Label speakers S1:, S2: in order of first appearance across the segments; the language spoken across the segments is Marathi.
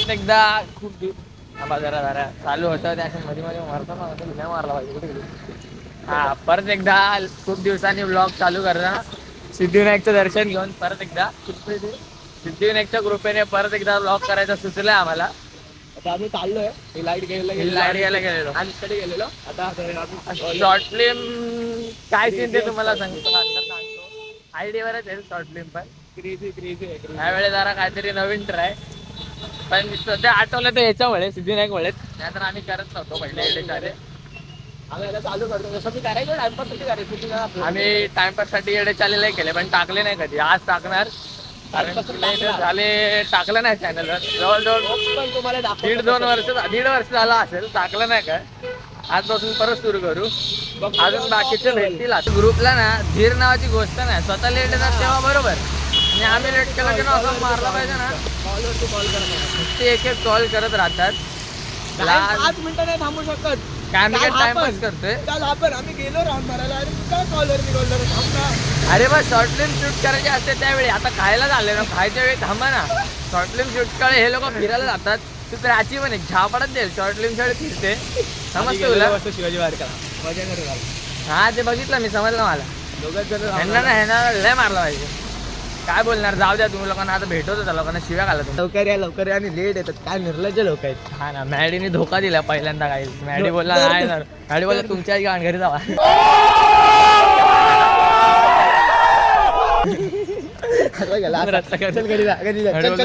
S1: परत एकदा खूप जरा चालू होतं त्या मध्ये मध्ये मारतो ना नाही मारला पाहिजे. हा परत एकदा खूप दिवसांनी ब्लॉग चालू करणार सिद्धिविनायकचं दर्शन घेऊन परत एकदा सिद्धिविनायकच्या कृपेने परत एकदा ब्लॉग करायचा सुचलाय आम्हाला. आता आम्ही चाललोय लाईट घ्यायला गेलेलो आणि कडे गेलेलो. आता शॉर्ट फिल्म काय सीन ते तुम्हाला सांगतो आयडीवरच आहे शॉर्ट फिल्म पण क्रेझी यावेळेस जरा काहीतरी नवीन ट्राय पण सध्या आठवलं तर याच्यामुळे सिद्धिविनायकमुळे त्यानंतर आम्ही करत नव्हतो पहिले आम्ही आता चालू करतो जसं मी करायचो टाइमपास साठी करायचो आम्ही टाइमपास साठी येडे चाले नाही केले पण टाकले नाही कधी आज टाकणार झाले टाकलं नाही चॅनलवर जवळजवळ तुम्हाला दीड वर्ष झाला असेल टाकलं नाही काय आजपासून परत सुरू करू अजून बाकीचे भेटतील. ग्रुपला ना धीर नावाची गोष्ट नाही स्वतः लेट येतात तेव्हा बरोबर आणि आम्ही लेट केलं की असं मारला पाहिजे ना कॉलवरती कॉल करतात ते एक कॉल करत राहतात 5 मिनिटं नाही थांबू शकत काय मी टाइमपास करतोय काल आपण आम्ही गेलो राऊंड मारायला आणि काय कॉलवरती कॉल करत अरे बा शॉर्ट फिल्म शूट करायची असते त्यावेळी आता खायला झाले ना खायच्या वेळी थांबा ना शॉर्ट फिल्म शूट काळे हे लोक फिरायला जातात तू तर याची पण झापडत देईल शॉर्ट फिल्म साठी फिरते समजतं तुला शिवाजी बाहेर हा ते बघितलं मी समजलं मला दोघंच जण ह्यांना लय मारला पाहिजे काय बोलणार जाऊ द्या तुम्ही लोकांना आता भेटत होता लोकांना शिव्या घालत लवकर या आणि लेट येतात काय निर्लज्ज लोक आहेत. हा ना मॅडीने धोका दिला पहिल्यांदा काही मॅडी बोलला नाही ना मॅडी बोलला तुमच्या गाण घरी जावा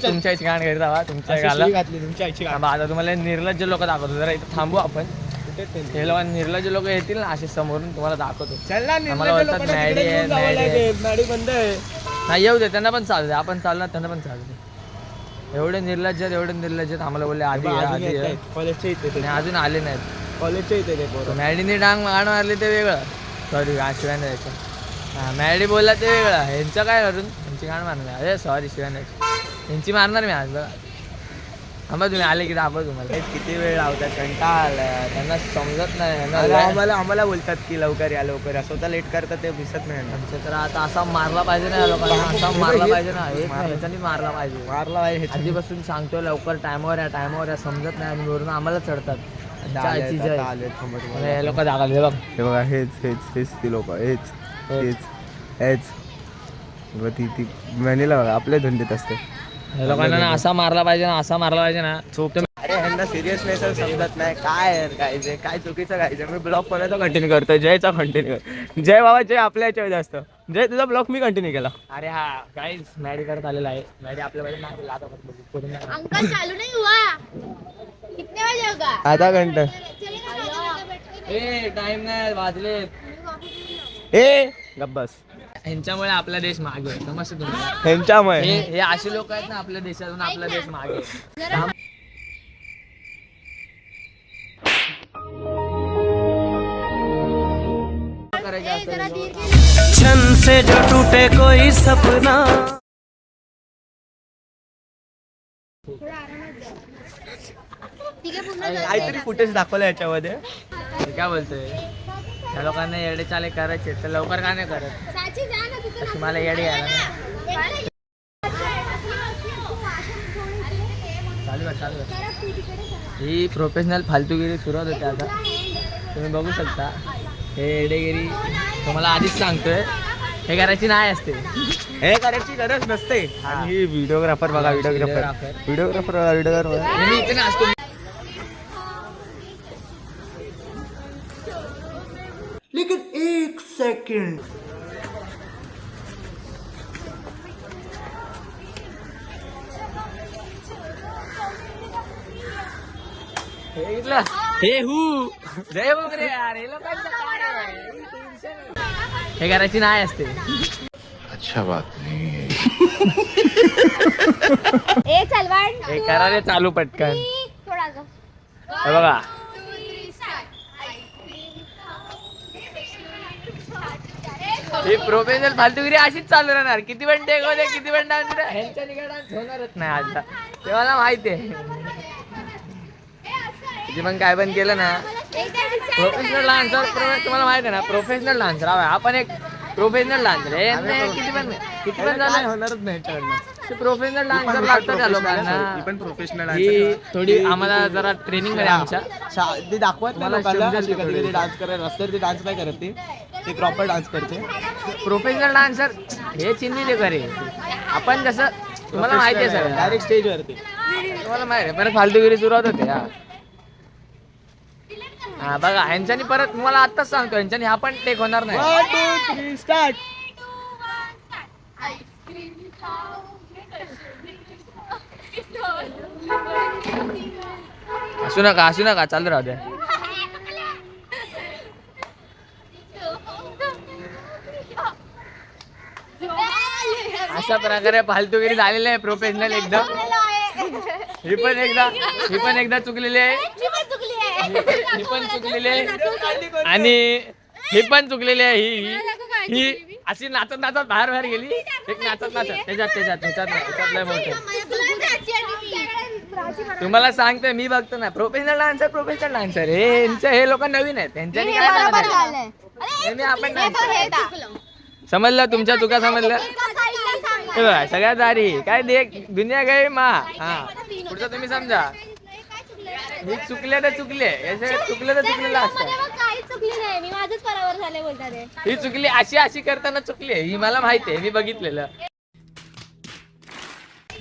S1: तुमच्या गाण घरी जावा तुमच्या गाला आता तुम्हाला निर्लज्ज लोक दाखवतो जरा इथं थांबू आपण हे लोक निर्लज्ज लोक येतील ना असे समोरून तुम्हाला दाखवतो मॅडी बंद आहे हा येऊ दे त्यांना पण चालू दे आपण चालणार त्यांना पण चालू दे एवढे निर्लज्ज आम्हाला बोलले आधी कॉलेजच्या इथे अजून आले नाहीत कॉलेजच्या इथे मॅडीने डांग मारली ते वेगळं सॉरी शिवाय द्यायचं हा मॅडी बोलला ते वेगळं ह्यांचं काय करून यांची गाण मारणार अरे सॉरी शिवाय द्यायची यांची मारणार मी आज बघा आम्हाला तुम्ही आले की दाखव तुम्हाला किती वेळ लावतात कंटाळा त्यांना समजत नाही आम्हाला बोलतात की लवकर या स्वतः लेट करतात ते दिसत नाही आमचं तर आता असा मारला पाहिजे ना लोकांना असा मारला पाहिजे ना ह्याच्यानी मारला पाहिजे आधीपासून सांगतो लवकर टायमावर या समजत नाही आणि वरून आम्हाला चढतात लोक दाखवले बघ हे बघा हेच ती लोक हेच ती मॅनीला बघा आपल्या धंदेत असते लोकांना ना असा मारला पाहिजे ना अरे ह्यांना सिरियसनेस समजत नाही काय चुकीचं खायचं मी ब्लॉग कोणाचा कंटिन्यू करतो जयचा कंटिन्यू जय बाबा जय आपल्या याच्यावर असतं जय तुझा ब्लॉग मी कंटिन्यू केला अरे हा गाईज मॅडी करत आलेला आहे मॅडी आपल्याकडे आधा घंटा टाइम नाही वाजले गब्बस ह्यांच्यामुळे आपला देश मागे आहे समजतं तुम्हाला ह्यांच्यामुळे हे असे लोक आहेत ना आपल्या देशातून आपला देश मागे क्षण से जो टूटे कोई सपना काहीतरी फुटेज दाखवलं याच्यामध्ये काय बोलतोय त्या लोकांना येडे चाले करायचे तर लवकर का नाही करत मला येडे यायला चालू ही प्रोफेशनल फालतूगिरी सुरुवात होते आता तुम्ही बघू शकता हे येडेगिरी तुम्हाला आधीच सांगतोय हे करायची नाही असते हे करायची गरज नसते आणि ही व्हिडिओग्राफर बघा व्हिडिओग्राफर मी इथे ना असतो लेकिन 1 सेकंड हे करायची नाही असते अच्छा बात नाही हे करा रे चालू पटकन हे बघा ही प्रोफेशनल फालतूगिरी अशीच चालू राहणार किती पण टेक होते किती पण डान्स ह्यांच्या डान्स होणारच नाही आता ते मला माहिती आहे किती पण काय पण केलं ना प्रोफेशनल डान्सर तुम्हाला माहिती आहे ना प्रोफेशनल डान्सर आपण एक प्रोफेशनल डान्सर किती पण झालं
S2: होणारच नाही
S1: प्रोफेशनल डान्सर लागतात त्या लोकांना.
S2: पण प्रोफेशनल
S1: ही थोडी आम्हाला जरा ट्रेनिंग मध्ये आमच्या
S2: ते दाखवत
S1: मला
S2: लोकांना
S1: समजेल
S2: कधी कधी डान्स करायला रस्त्यावर ती डान्स नाही करत ती प्रॉपर डान्स करते.
S1: प्रोफेशनल डान्सर हे चिन्ही करे. आपण कसं तुम्हाला माहिती आहे सर
S2: डायरेक्ट स्टेज वरती
S1: तुम्हाला माहिती आहे परत फालतूगिरी सुरुवात होते. हा बघा ह्यांच्यानी परत तुम्हाला आत्ताच सांगतो ह्यांच्यानी हा पण टेक होणार नाही.
S2: 1 2 3 स्टार्ट.
S1: हसू नका चालू राहू द्या. अशा प्रकारे फालतूगिरी झालेली आहे प्रोफेशनल एकदम. ही पण एकदा चुकलेली आहे. ही पण चुकलेली आहे आणि ही पण चुकलेली आहे. ही अशी नाचत बाहेर गेली. एक नाचत त्याच्यातलं मोठं. तुम्हाला सांगतोय मी बघतो ना प्रोफेशनल डान्सर हे लोक नवीन आहेत त्यांच्यानी काय आपण समजलं तुमच्या चुका समजल्या. सगळ्यात भारी काय देख दुनिया गई मा. हा पुढचं तुम्ही समजा. मी चुकले तर चुकले चुकलेलं असतं. ही चुकली अशी करताना चुकली ही मला माहिती आहे मी बघितलेलं.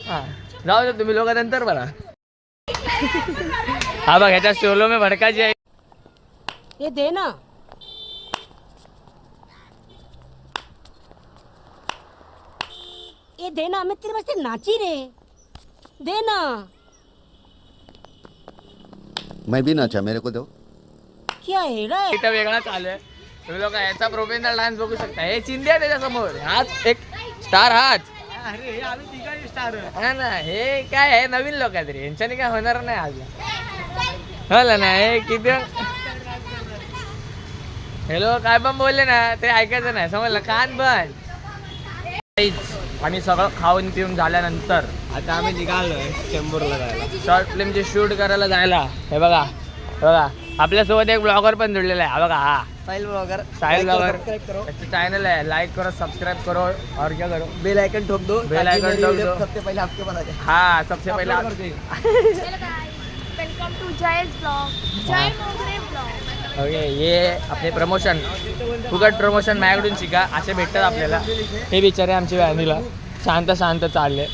S1: हा जाऊ दे तुम्ही लोक नंतर बघा. हा बघ ह्याच्या सोलो में भडकाची आहे.
S3: ये दे ना मैं तेरे वास्ते नाची रे. दे ना.
S4: मैं भी नाचा मेरे को दो.
S3: क्या हेडा है.
S1: इथं वेगळा चालू आहे. तुम्ही लोक याचा प्रोफेशनल डान्स बघू शकता. हे चिंदी आहे त्याच्या समोर. हाच एक स्टार हाच.
S2: अरे आम्ही तिघांनी स्टार.
S1: हा ना हे काय आहे नवीन लोक आहेत रे यांच्यानी काय होणार नाही आज. होला ना हे किती हे लोक काय पण बोलले ना ते ऐकायचं नाही समजलं कान बंद. आणि सगळं खाऊन पिऊन झाल्यानंतर
S2: आता आम्ही निघालोय चेंबूरला जायला.
S1: शॉर्ट फिल्मचे शूट करायला जायला. हे बघा आपल्यासोबत एक ब्लॉगर पण जुळलेला आहे. हा बघा हा
S2: साहिल ब्लॉगर
S1: त्याचं चॅनल आहे. लाईक करो सबस्क्राईब करो और क्या करो
S2: बेल आइकन ठोक दो.
S1: बेल आइकन ठोक दो.
S2: सबसे पहले आपके बना दे.
S1: हाँ सबसे पहले
S5: वेलकम टू जयस ब्लॉग. जय मोगरे ब्लॉग.
S1: ओके ये आपले प्रमोशन फुकट प्रमोशन माझ्याकडून शिका असे भेटतात आपल्याला. हे बिचारे आमची वॅनीला शांत चालले.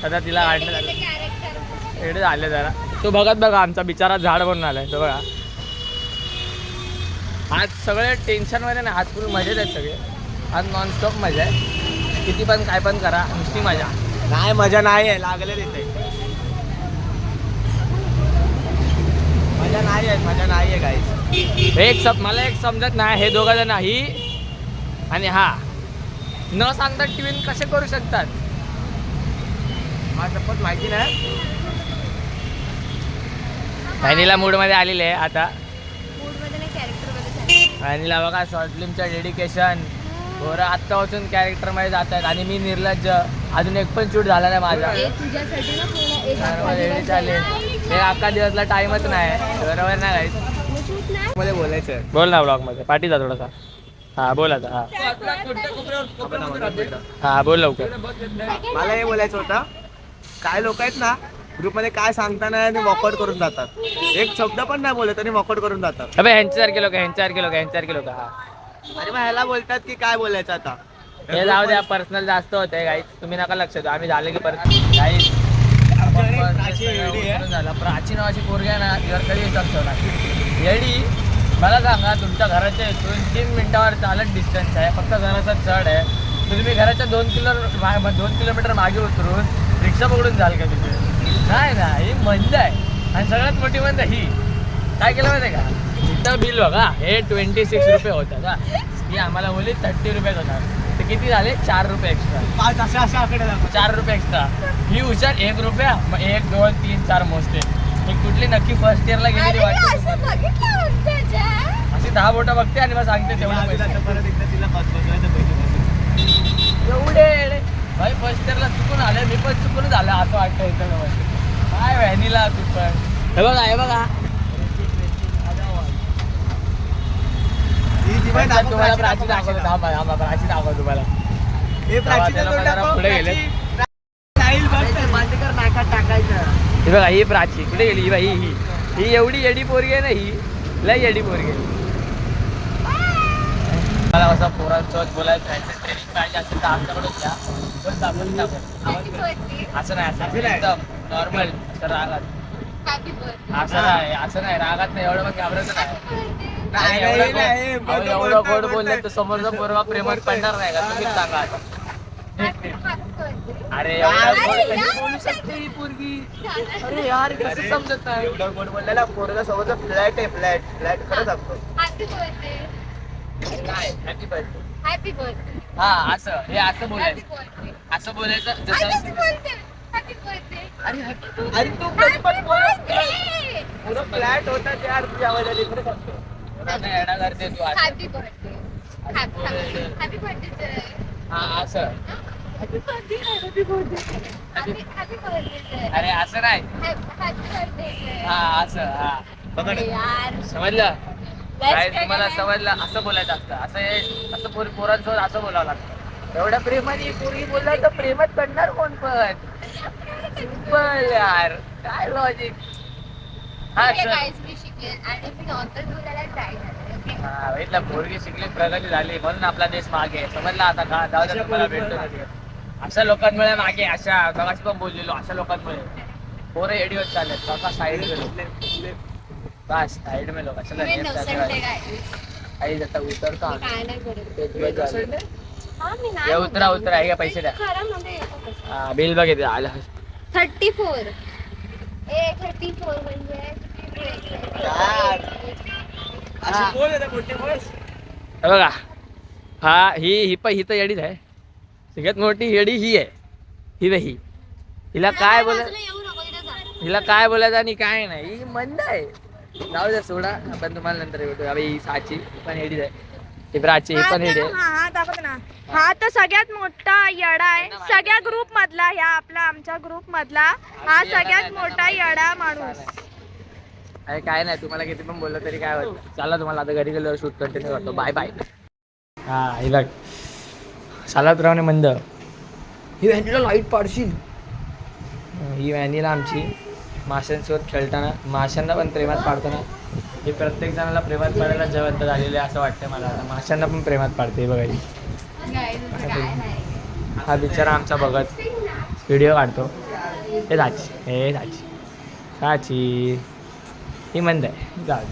S1: आता तिला काढलं एवढे झाले जरा. तो बघा आमचा बिचारा झाड बनून आलाय. तो बघा आज सगळे टेन्शनमध्ये ना. आज फुल मजेत आहेत सगळे. आज नॉनस्टॉप मजा आहे. किती पण काय पण करा नुसती मजा.
S2: नाही मजा नाही आहे लागले तिथे. मजा नाही आहे गाईस.
S1: मला एक समजत नाही हे दोघं जण ही आणि हा न सांगता ट्विन कसे करू शकतात.
S2: मला सपोर्ट माहिती नाही.
S1: वॅनिला मूडमध्ये आलेले आहे आता.
S5: मूडमध्ये नाही कॅरेक्टरमध्ये.
S1: वॅनिला बघा शॉर्ट फिल्मचं डेडिकेशन बरं आत्तापासून कॅरेक्टरमध्ये जात आहेत. आणि मी निर्लज्ज अजून एक पण शूट झाला नाही माझा.
S5: तुझ्यासाठी ना पूर्ण
S1: रेडी चालेल हे अख्खा दिवसला टाइमच नाही बरोबर नाही गाईस.
S2: मला बोलायचं
S1: बोल ना ब्लॉग मध्ये पाठी जा थोडासा. हा बोल आता. हा बोल लवकर.
S2: मला हे बोलायचं होतं. काय लोक आहेत ना ग्रुपमध्ये काय सांगता नाही आणि वॉकआउट करून जातात. एक शब्द पण नाही बोलत आणि वॉकआउट करून जातात.
S1: अबे ह्यांच्यासारखे लोक हा.
S2: आणि मग ह्याला बोलतात की काय बोलायचं आता.
S1: हे जाऊ द्या पर्सनल जास्त होते गाईस तुम्ही नका लक्ष द्या. आम्ही झाले की परत गाईस झालं. प्राची नावाची पोरगी आहे ना तिवर कधी विश्वास ठेवला येडी. मला सांगा तुमच्या घराच्या इथून 3 मिनिटावर चालत डिस्टन्स आहे. फक्त घराचा चढ आहे. तुम्ही घराच्या 2 किलोमीटर मागे उतरून रिक्षा पकडून जाल का तिथे. नाही ना ही मंद आहे. आणि सगळ्यात मोठी मंद ही काय केलं माहिती आहे का. इथं बिल बघा हे 26 रुपये होतं का. ही आम्हाला बोलली 30 रुपये होणार. ते किती झाले 4 रुपये एक्स्ट्रा. 4 रुपये एक्स्ट्रा. ही हुशार 1 रुपया मग 1 2 3 4 मोजते. ही कुठली नक्की फर्स्ट इयरला गेलेली वाटते. अशी 10 बोटं बघते आणि मग सांगते तेवढा पैसे.
S2: परत एकदा तिला बसवायचं पैसे
S1: एवढे भाई फर्स्ट इयरला चुकून आले. मी पण चुकून झालं असं वाटतं इथं. काय व्हॅनिला तू पण हे बघा
S2: ही जी दाखव,
S1: तुम्हाला
S2: प्राची
S1: प्राची
S2: दाखव,
S1: दाखवतो. थांबा थांबा, प्राची दाखवतो तुम्हाला.
S2: हे प्राचीचं
S1: जरा
S2: तोंड
S1: जरा
S2: दाखव,
S1: पुढे गेले.
S2: प्राची. स्टाईल बघ, बंद कर नाकात टाकायचं.
S1: ही बघा ही प्राची कुठे गेली ही बाई ही एवढी येडी पोरगी आहे ना ही लय येडी पोरगी आहे. मला असं पोरांसोबत बोलायचं आहे ट्रेनिंग पाहिजे असेल तर आमच्याकडून घ्या पण दाखवून दाखव. असं नाही असं एकदम नॉर्मल असं रागात असं नाही रागात नाही एवढं मग घाबरायचं नाही.
S2: नाही,
S1: एवढं
S2: नाही,
S1: गोड-
S2: बोलतो,
S1: एवढं
S2: बोलतो,
S1: गोड
S2: बोलतो.
S1: बोलले तर समोरचा पोरगा प्रेमात पडणार नाही का तुम्हीच सांगा आता. अरे एवढं गोड कशी बोलू शकते ही पोरगी. अरे यार कसं समजत नाही.
S2: एवढं गोड बोललेला पोरगा सोबत फ्लॅट आहे, फ्लॅट खरं सांगतो.
S1: काय हॅपी बर्थडे
S5: हॅपी बर्थडे
S1: हा असं हे असं बोलायचं असं बोलायचं जसं
S5: हॅपी बर्थडे
S1: अरे happy
S2: अरे तू कधी पण पुरं फ्लॅट होता यार तुझ्या आवाजाने खरं सांगतो.
S1: birthday येडा करते तू असं.
S5: हॅपी बर्थडे हॅपी बर्थडे
S1: हा असं
S5: हॅपी बर्थडे हॅपी बर्थडे
S1: अरे असं नाही
S5: हॅपी बर्थडे
S1: हा असं हा
S5: यार
S1: समजलं काय तुम्हाला समजलं असं बोलायचं असतं असं पोरांसोबत असं बोलावं लागतं. एवढ्या प्रेमाने पोरगी बोलला तर प्रेमात पडणार कोण पण सिंपल यार काय लॉजिक. हा
S5: ओके
S1: सर
S5: गाइस मी शिकेल आणि मी नंतर बोलायला ट्राय करते ओके
S1: हा इथला पोरगी शिकली प्रगती झाली म्हणून आपला देश मागे आहे. समजला आता का जाऊ दे तुम्हाला भेटतो अशा लोकांमुळे मागे अशा मगाशी पण बोललेलो अशा लोकांमुळे पोरं एडी होत चालत काका साईड गेलो बस साईड में लोक
S5: मी नवसंडे गाइस
S1: आई जाता उतरतो
S5: मी
S1: आम्ही.
S5: काय नाही करत
S1: पेजवर चाललो.
S5: हा मी नाही
S1: ये उतरा उतरा हे पैसे द्या
S5: खरं मध्ये येतो
S1: हा बिल बघ इथे आलं
S5: 34 ए 34 म्हणजे
S2: यार. अशी बोल आहे ना मोठी बस.
S1: हे बघा हा ही तर येडीच आहे सगळ्यात मोठी येडी ही आहे ही बाई हिला काय बोला
S5: येऊ नको तिथे जा
S1: हिला काय बोलायचं आणि काय नाही ही मंद आहे. जाऊ द्या सोडा आपण तुम्हाला नंतर भेटू अबे ही साची ही पण येडीच आहे ही प्राची ही पण येडी आहे.
S6: हा दाखव ना हा तर सगळ्यात मोठा येडा आहे सगळ्या ग्रुप मधला ह्या आपला आमच्या ग्रुप मधला हा सगळ्यात मोठा येडा माणूस.
S1: अरे काय नाही तुम्हाला किती पण बोललं तरी काय होत चला तुम्हाला आता घरी गेल्यावर शूट कंटिन्यू करतो बाय बाय. हा ही बघ सालातरावने मंद ही व्हॅनिला लाईट पाडशील. ही व्हॅनिला आमची माशांसोबत खेळताना माशांना पण प्रेमात पाडताना हे प्रत्येक जणाला प्रेमात पाडायला जवळ झालेले असं वाटतं मला आता माशांना पण प्रेमात पाडते बघायची.
S5: गाइस काय नाही
S1: हा बिचारा आमचा बघत व्हिडिओ काढतो हे साची साची ही मंद आहे जाऊ दे.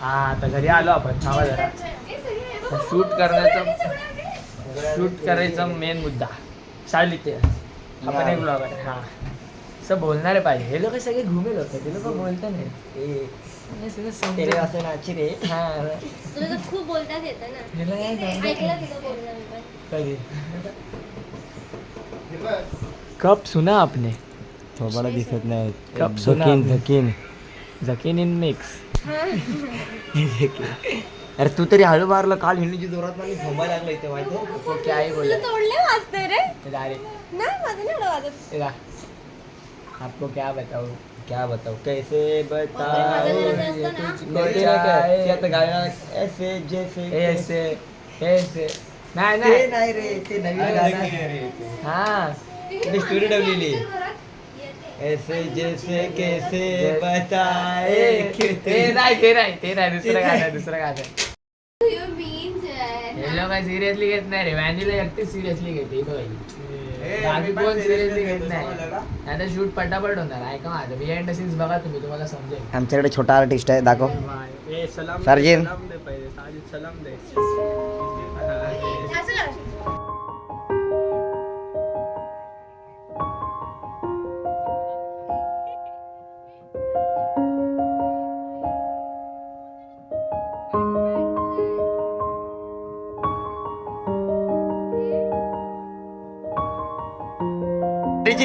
S1: हा आता घरी आलो आपण थांबा जरा शूट करायचा मेन मुद्दा सालिते आपण एक ब्लॉगर आहे हा असं बोलणारे पाहिजे. हे लोक सगळे घुमे लोक ते लोक बोलत नाही हा
S5: तुला तर खूप बोलताच येतं ना
S1: हिला काय समजत
S5: ऐकलं
S1: नाही.
S5: तुझं बोलणं मी पण
S1: कधी कप सुना आपने
S2: थोबाला दिसत नाही
S1: कप सुना
S2: झकीन
S1: जकीन इन मिक्स
S2: अरे तू तरी हळू मारलं काल हिंडीची जोरात मला थोबा लागला इथे माहिती
S1: तो क्या ही बोला
S6: तोडले वाजते रे
S1: डायरेक्ट
S6: नाही माझं नाही एवढं वाजत.
S1: आपको क्या बताओ
S2: क्या बताओ कैसे ऐसे जैसे
S1: ऐसे ऐसे नाही नाही
S2: नाही रे ते नवीन गाणं
S1: हा
S2: स्टोरी ठेवलेली ऐसे जैसे कैसे बताए
S1: ते नाही दुसरं गाणं
S5: यू मीन
S1: हे लोक सिरियसली घेत नाही रे व्हॅनिला एकटी सिरियसली घेते बाकी कोण सिरियसली घेत नाही आता शूट पटापट होणार ऐका माझं बिहाइंड द सीन्स बघा तुम्ही तुम्हाला समजेल.
S2: आमच्याकडे छोटा आर्टिस्ट आहे दाखव सर्जिन
S6: असं करा.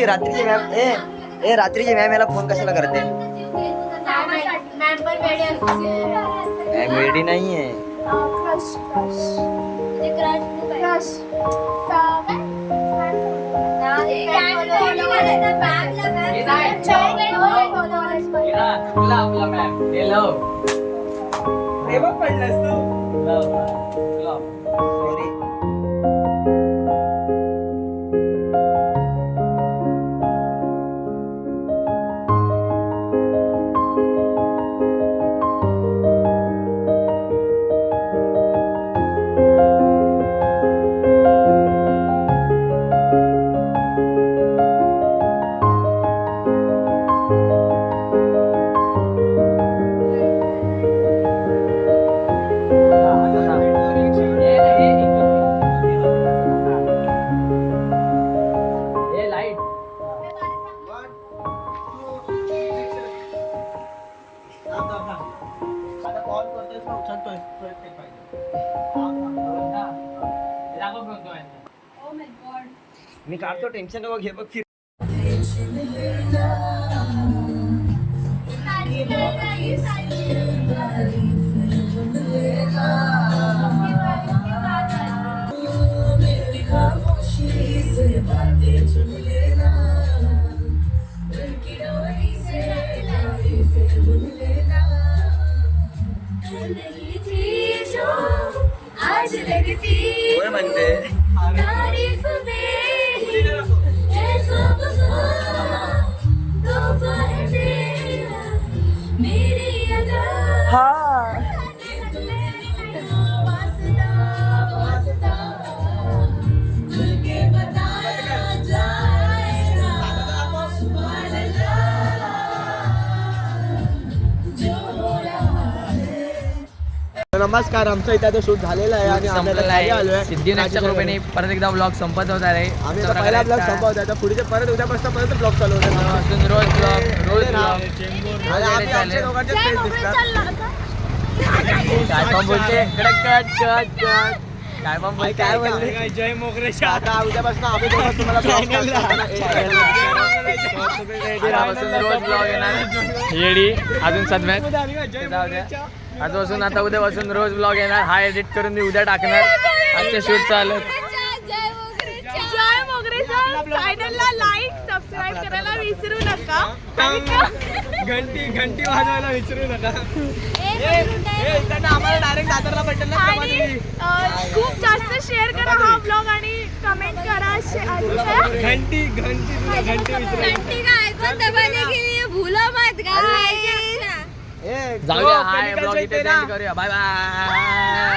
S2: रात्रीची मॅम ए रात्रीची मॅम याला फोन कशाला करते
S5: मॅम पण वेडी असते
S2: मॅम रेडी नाहीये
S1: आपला मॅम
S2: आता कॉल करतोय ना, उचलतोय. ते पाहिजे. मी काढतो टेन्शन नको घे बघ फिर
S5: आज लगती
S2: कोण म्हणते
S5: तारीफ में है ख्वाब तोहफा है तेरा मेरी अदा वास्ता वास्ता खुल के बताया जाएगा सुभान अल्लाह जो हो रहा है.
S2: नमस्कार, आमचं इथे आता शूट झालेलं आहे आणि आम्ही आता खाली आलोय.
S1: सिद्धिविनायकच्या कृपेने परत एकदा ब्लॉग संपत होत आहे.
S2: आम्ही आता पहिला ब्लॉग संपवत आहे, पुढचे परत उद्यापासून परत ब्लॉग चालू होतात.
S1: रोज ब्लॉग
S2: आणि आम्ही आमच्या दोघांचे
S6: जय
S2: फेस
S6: मोगरे
S2: दिसतात.
S6: चालला आता.
S1: काय पण बोलते कट कट कट कट काय पण बोलते
S2: काय बोलले?
S1: जय मोगरे
S2: आता उद्यापासून आम्ही दोघं तुम्हाला vlog
S1: आजपासून रोज ब्लॉग येणार येडी अजून सदम्यात आजपासून आता उद्यापासून रोज ब्लॉग येणार. हा एडिट करून मी उद्या टाकणार. आजचे शूट चालू
S6: जय मोगरेच्या चॅनलला लाईक सबस्क्राईब करायला विसरू नका.
S2: घंटी वाजवायला विसरू नका. आम्हाला डायरेक्ट दादरला भेटेल ना
S6: आणि खूप जास्त शेअर करा हा ब्लॉग आणि कमेंट करा.
S2: घंटी
S5: घंटी का आयकॉन दबाने के लिए भूलो मत गाइस.
S1: जाऊया. हाय ब्लॉग इथे सेंड करूया. Bye bye.